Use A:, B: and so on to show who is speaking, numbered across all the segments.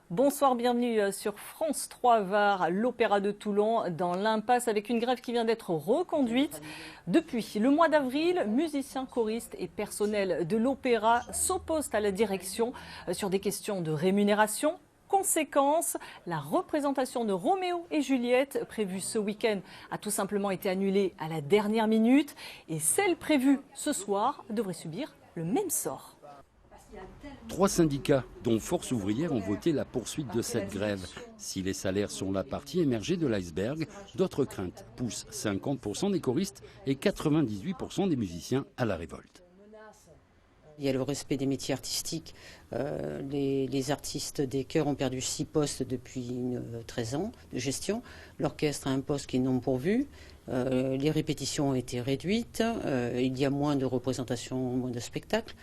A: Bonsoir, bienvenue sur France 3 Var, l'Opéra de Toulon dans l'impasse avec une grève qui vient d'être reconduite. Depuis le mois d'avril, musiciens, choristes et personnel de l'Opéra s'opposent à la direction sur des questions de rémunération. Conséquence, la représentation de Roméo et Juliette prévue ce week-end a tout simplement été annulée à la dernière minute et celle prévue ce soir devrait subir le même sort.
B: 3 syndicats, dont Force ouvrière, ont voté la poursuite de cette grève. Si les salaires sont la partie émergée de l'iceberg, d'autres craintes poussent 50% des choristes et 98% des musiciens à la révolte.
C: Il y a le respect des métiers artistiques. Les artistes des chœurs ont perdu 6 postes depuis 13 ans de gestion. L'orchestre a un poste qui est non pourvu. Les répétitions ont été réduites. Il y a moins de représentations, moins de spectacles.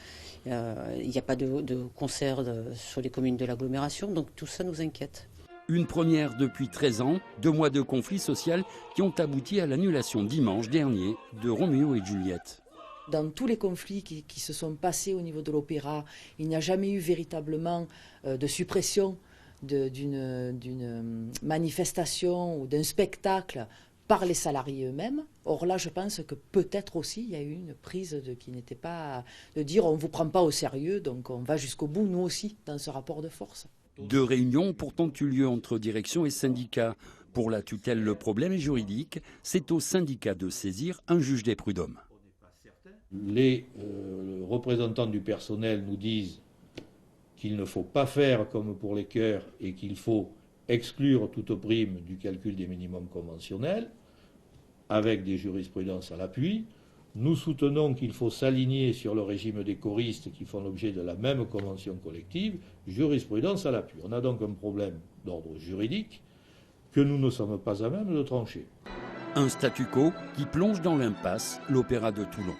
C: Il n'y a pas de concerts sur les communes de l'agglomération. Donc tout ça nous inquiète.
B: Une première depuis 13 ans, 2 mois de conflit social qui ont abouti à l'annulation dimanche dernier de Roméo et Juliette.
D: Dans tous les conflits qui se sont passés au niveau de l'opéra, il n'y a jamais eu véritablement de suppression d'une manifestation ou d'un spectacle par les salariés eux-mêmes. Or là, je pense que peut-être aussi il y a eu une prise qui n'était pas de dire on ne vous prend pas au sérieux, donc on va jusqu'au bout, nous aussi, dans ce rapport de force.
B: 2 réunions ont pourtant eu lieu entre direction et syndicats. Pour la tutelle, le problème est juridique. C'est au syndicat de saisir un juge des prud'hommes.
E: Les représentants du personnel nous disent qu'il ne faut pas faire comme pour les chœurs et qu'il faut exclure toute prime du calcul des minimums conventionnels, avec des jurisprudences à l'appui. Nous soutenons qu'il faut s'aligner sur le régime des choristes qui font l'objet de la même convention collective, jurisprudence à l'appui. On a donc un problème d'ordre juridique que nous ne sommes pas à même de trancher.
B: Un statu quo qui plonge dans l'impasse l'Opéra de Toulon.